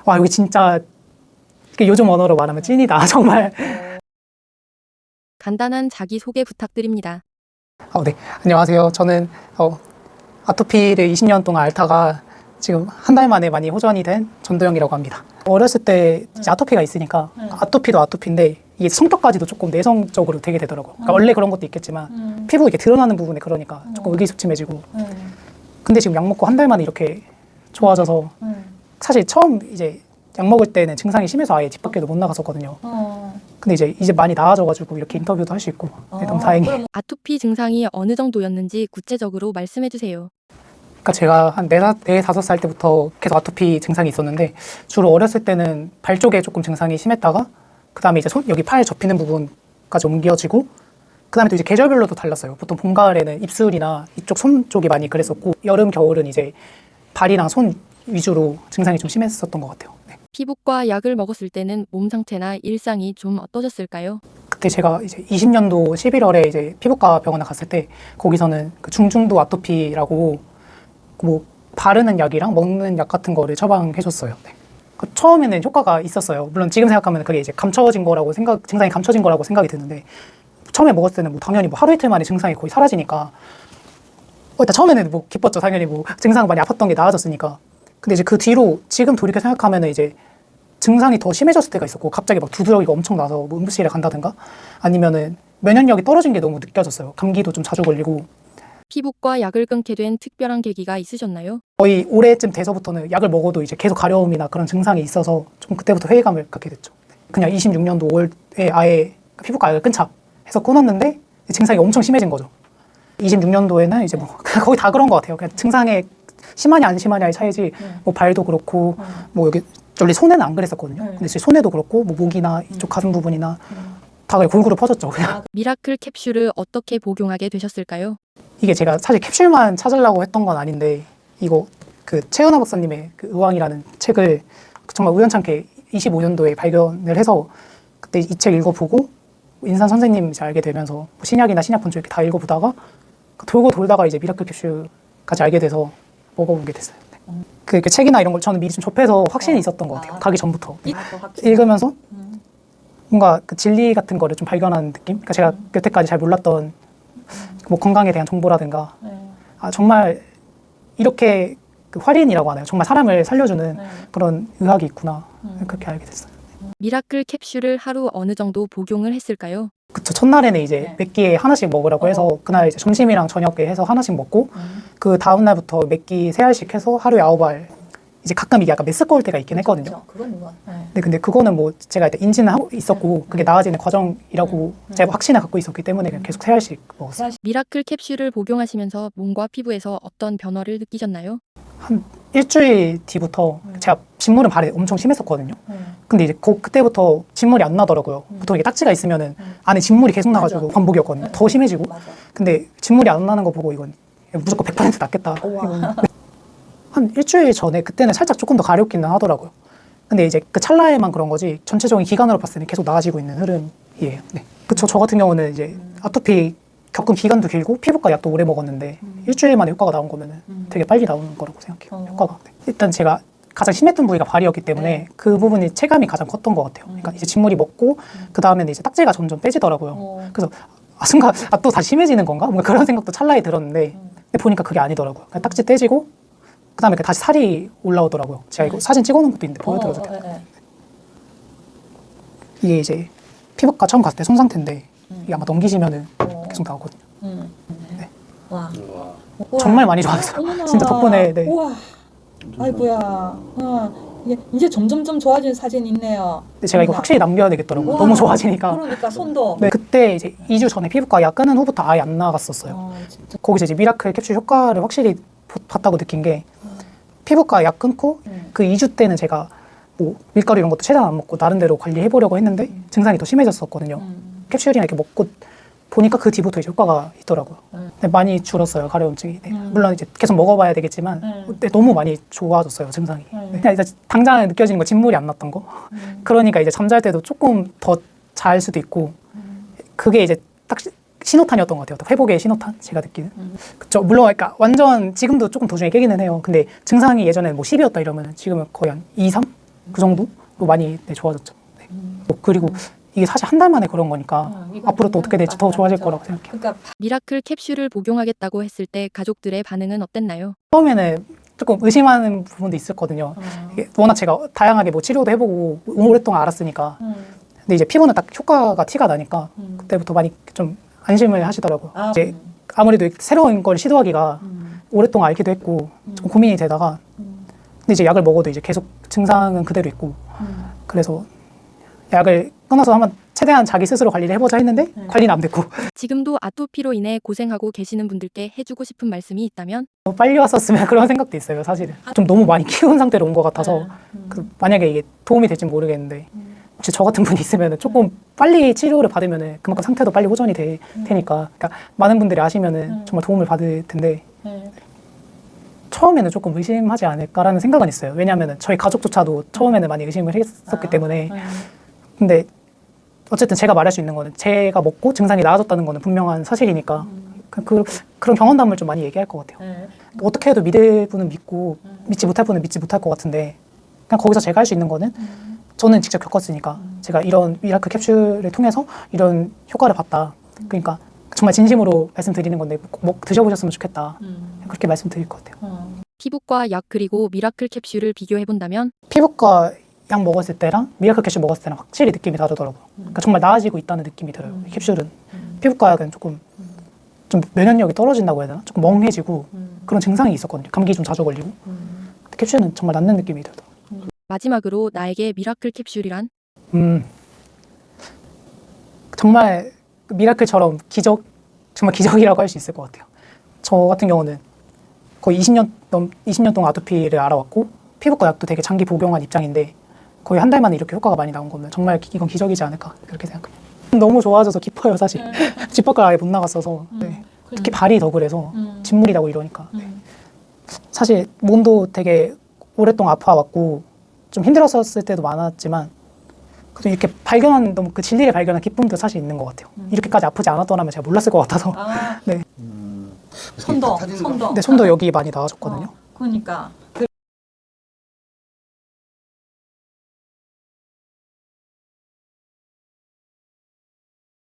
와, 여기 진짜 요즘 언어로 말하면 찐이다. 정말. 간단한 자기소개 부탁드립니다. 네. 안녕하세요. 저는 아토피를 20년 동안 앓다가 지금 한 달 만에 많이 호전이 된 전도영이라고 합니다. 어렸을 때 이제 아토피가 있으니까 아토피도 아토피인데 이게 성격까지도 조금 내성적으로 되게 되더라고요. 그러니까 원래 그런 것도 있겠지만 피부 이렇게 드러나는 부분에 그러니까 조금 의기소침해지고. 근데 지금 약 먹고 한 달 만에 이렇게 좋아져서 사실 처음 이제 약 먹을 때는 증상이 심해서 아예 집 밖에도 못 나갔었거든요. 근데 이제 많이 나아져가지고 이렇게 인터뷰도 할 수 있고 너무 다행이에요. 아토피 증상이 어느 정도였는지 구체적으로 말씀해 주세요. 그러니까 제가 한 4-5살 때부터 계속 아토피 증상이 있었는데 주로 어렸을 때는 발 쪽에 조금 증상이 심했다가 그 다음에 이제 여기 팔 접히는 부분까지 옮겨지고 그 다음에 또 이제 계절별로도 달랐어요. 보통 봄, 가을에는 입술이나 이쪽 손 쪽이 많이 그랬었고 여름, 겨울은 이제 발이랑 손 위주로 증상이 좀 심했었던 것 같아요. 네. 피부과 약을 먹었을 때는 몸 상태나 일상이 좀 어떠셨을까요? 그때 제가 이제 20년도 11월에 이제 피부과 병원에 갔을 때 거기서는 그 중증도 아토피라고 뭐 바르는 약이랑 먹는 약 같은 거를 처방해 줬어요. 네. 처음에는 효과가 있었어요. 물론 지금 생각하면 그게 이제 감춰진 거라고 증상이 감춰진 거라고 생각이 드는데 처음에 먹었을 때는 뭐 당연히 뭐 하루 이틀 만에 증상이 거의 사라지니까 일단 처음에는 뭐 기뻤죠. 당연히 뭐 증상 많이 아팠던 게 나아졌으니까. 근데 이제 그 뒤로 지금 돌이켜 생각하면은 이제 증상이 더 심해졌을 때가 있었고 갑자기 막 두드러기가 엄청 나서 뭐 응급실에 간다든가 아니면은 면역력이 떨어진 게 너무 느껴졌어요. 감기도 좀 자주 걸리고. 피부과 약을 끊게 된 특별한 계기가 있으셨나요? 거의 올해쯤 돼서부터는 약을 먹어도 이제 계속 가려움이나 그런 증상이 있어서 좀 그때부터 회의감을 갖게 됐죠. 그냥 26년도 5월에 아예 피부과 약을 끊자 해서 끊었는데 증상이 엄청 심해진 거죠. 26년도에는 이제 뭐 거의 다 그런 것 같아요. 그냥 증상에 심하냐 안 심하냐의 차이지 뭐 발도 그렇고 뭐 여기 원래 손에는 안 그랬었거든요. 근데 이제 손에도 그렇고 뭐 목이나 이쪽 가슴 부분이나 다 그냥 골고루 퍼졌죠. 그냥. 미라클 캡슐을 어떻게 복용하게 되셨을까요? 이게 제가 사실 캡슐만 찾으려고 했던 건 아닌데 이거 그 최은하 박사님의 그 의왕이라는 책을 정말 우연찮게 25년도에 발견을 해서 그때 이 책 읽어보고 인산 선생님 이제 알게 되면서 뭐 신약이나 신약본주 이렇게 다 읽어보다가 돌고 돌다가 이제 미라클 캡슐까지 알게 돼서 먹어보게 됐어요. 네. 그 책이나 이런 걸 저는 미리 좀 접해서 확신이 있었던 것 같아요. 가기 전부터. 네. 읽으면서 뭔가 그 진리 같은 거를 좀 발견하는 느낌? 그러니까 제가 여태까지 잘 몰랐던 뭐 건강에 대한 정보라든가 정말 이렇게 그 활인이라고 하나요? 정말 사람을 살려주는 그런 의학이 있구나. 그렇게 알게 됐어요. 미라클 캡슐을 하루 어느 정도 복용을 했을까요? 그쵸. 첫날에는 이제 몇 끼에 하나씩 먹으라고 해서 그날 이제 점심이랑 저녁에 해서 하나씩 먹고 그 다음 날부터 몇 끼 3알씩 해서 하루에 9알 이제 가끔 이게 약간 메스꺼울 때가 있긴 했거든요. 그건 뭐. 네, 근데 그거는 뭐 제가 일단 인지는 하고 있었고 그게 나아지는 과정이라고 제가 확신을 갖고 있었기 때문에 그냥 계속 3알씩 먹었어요. 미라클 캡슐을 복용하시면서 몸과 피부에서 어떤 변화를 느끼셨나요? 한 일주일 뒤부터 제가 진물은 발에 엄청 심했었거든요. 근데 이제 그때부터 진물이 안 나더라고요. 보통 이게 딱지가 있으면은 안에 진물이 계속 나가지고 반복이었거든요. 더 심해지고. 근데 진물이 안 나는 거 보고 이건 무조건 100% 낫겠다. 한 일주일 전에 그때는 살짝 조금 더 가렵기는 하더라고요. 근데 이제 그 찰나에만 그런 거지 전체적인 기간으로 봤을 때는 계속 나아지고 있는 흐름이에요. 네. 그쵸. 저 같은 경우는 이제 아토피 겪은 기간도 길고 피부과 약도 오래 먹었는데 일주일 만에 효과가 나온 거면은 되게 빨리 나오는 거라고 생각해요. 효과가. 네. 일단 제가 가장 심했던 부위가 발이었기 때문에 그 부분이 체감이 가장 컸던 것 같아요. 그러니까 이제 진물이 먹고 그 다음에는 이제 딱지가 점점 빼지더라고요. 그래서 순간 또 다 심해지는 건가? 뭔가 그런 생각도 찰나에 들었는데 근데 보니까 그게 아니더라고요. 그냥 딱지 떼지고 그 다음에 다시 살이 올라오더라고요. 제가 이거 사진 찍어놓은 것도 있는데 보여드려도 돼요? 이게 이제 피부과 처음 갔을 때 손 상태인데 이게 아마 넘기시면은 계속 나오거든요. 네. 와. 정말 많이 좋아졌어요. 어머나. 진짜 덕분에. 네. 우와. 아이고야. 이게 점점점 좋아지는 사진이 있네요. 근데 제가 이거 확실히 남겨야 되겠더라고요. 우와. 너무 좋아지니까. 그러니까 손도. 네, 그때 이제 2주 전에 피부과 약 끊은 후부터 아예 안 나갔었어요. 진짜. 거기서 이제 미라클 캡슐 효과를 확실히 봤다고 느낀 게 피부과 약 끊고 그 2주 때는 제가 뭐 밀가루 이런 것도 최대한 안 먹고 나름대로 관리해보려고 했는데 증상이 더 심해졌었거든요. 캡슐이나 이렇게 먹고 보니까 그 뒤부터 이제 효과가 있더라고요. 근데 많이 줄었어요, 가려움증이. 네. 물론 이제 계속 먹어봐야 되겠지만 네, 너무 많이 좋아졌어요, 증상이. 네. 그냥 이제 당장 느껴지는 거 진물이 안 났던 거. 그러니까 이제 잠잘 때도 조금 더 잘 수도 있고 그게 이제 딱 신호탄이었던 것 같아요. 회복의 신호탄? 제가 느끼는. 그쵸. 물론, 그러니까 완전 지금도 조금 도중에 깨기는 해요. 근데 증상이 예전에 뭐 10이었다 이러면 지금은 거의 한 2, 3? 그 정도로 많이 네, 좋아졌죠. 네. 그리고 이게 사실 한 달 만에 그런 거니까 앞으로 또 어떻게 될지 더 좋아질 거라고 생각해요. 그러니까 미라클 캡슐을 복용하겠다고 했을 때 가족들의 반응은 어땠나요? 처음에는 조금 의심하는 부분도 있었거든요. 이게 워낙 제가 다양하게 뭐 치료도 해보고 오랫동안 알았으니까. 근데 이제 피부는 딱 효과가 티가 나니까 그때부터 많이 좀 안심을 하시더라고요. 아, 이제 아무래도 새로운 걸 시도하기가 오랫동안 앓기도 했고 좀 고민이 되다가 근데 이제 약을 먹어도 이제 계속 증상은 그대로 있고 그래서 약을 끊어서 한번 최대한 자기 스스로 관리를 해보자 했는데 관리는 안 됐고 지금도 아토피로 인해 고생하고 계시는 분들께 해주고 싶은 말씀이 있다면? 빨리 왔었으면 그런 생각도 있어요. 사실은 좀 너무 많이 키운 상태로 온 것 같아서 그 만약에 이게 도움이 될지 모르겠는데 혹시 저 같은 분이 있으면 조금 빨리 치료를 받으면 그만큼 상태도 빨리 호전이 될 테니까 그러니까 많은 분들이 아시면 정말 도움을 받을 텐데 처음에는 조금 의심하지 않을까라는 생각은 있어요. 왜냐하면 저희 가족조차도 처음에는 많이 의심을 했었기 때문에 근데 어쨌든 제가 말할 수 있는 거는 제가 먹고 증상이 나아졌다는 거는 분명한 사실이니까 그런 경험담을 좀 많이 얘기할 것 같아요. 어떻게 해도 믿을 분은 믿고 믿지 못할 분은 믿지 못할 것 같은데 그냥 거기서 제가 할 수 있는 거는 저는 직접 겪었으니까 제가 이런 미라클 캡슐을 통해서 이런 효과를 봤다. 그러니까 정말 진심으로 말씀드리는 건데 꼭 드셔보셨으면 좋겠다. 그렇게 말씀드릴 것 같아요. 피부과 약 그리고 미라클 캡슐을 비교해본다면? 피부과 약 먹었을 때랑 미라클 캡슐 먹었을 때랑 확실히 느낌이 다르더라고요. 그러니까 정말 나아지고 있다는 느낌이 들어요. 캡슐은. 피부과 약은 조금 좀 면역력이 떨어진다고 해야 되나? 조금 멍해지고 그런 증상이 있었거든요. 감기 좀 자주 걸리고. 근데 캡슐은 정말 낫는 느낌이 들더라고요. 마지막으로 나에게 미라클 캡슐이란? 정말 미라클처럼 정말 기적이라고 할 수 있을 것 같아요. 저 같은 경우는 거의 20년 동안 아토피를 알아왔고 피부과 약도 되게 장기 복용한 입장인데 거의 한 달 만에 이렇게 효과가 많이 나온 거면 정말 이건 기적이지 않을까 그렇게 생각해요. 너무 좋아져서 기뻐요 사실. 집 밖을 아예 못 나갔어서 네. 특히 발이 더 그래서 진물이 나고 이러니까 네. 사실 몸도 되게 오랫동안 아파왔고 좀 힘들었을 때도 많았지만 그래도 이렇게 발견한 너무 그 진리를 발견한 기쁨도 사실 있는 것 같아요. 이렇게까지 아프지 않았더라면 제가 몰랐을 것 같아서. 네. 손도 근데 손도 여기 많이 나아졌거든요. 그러니까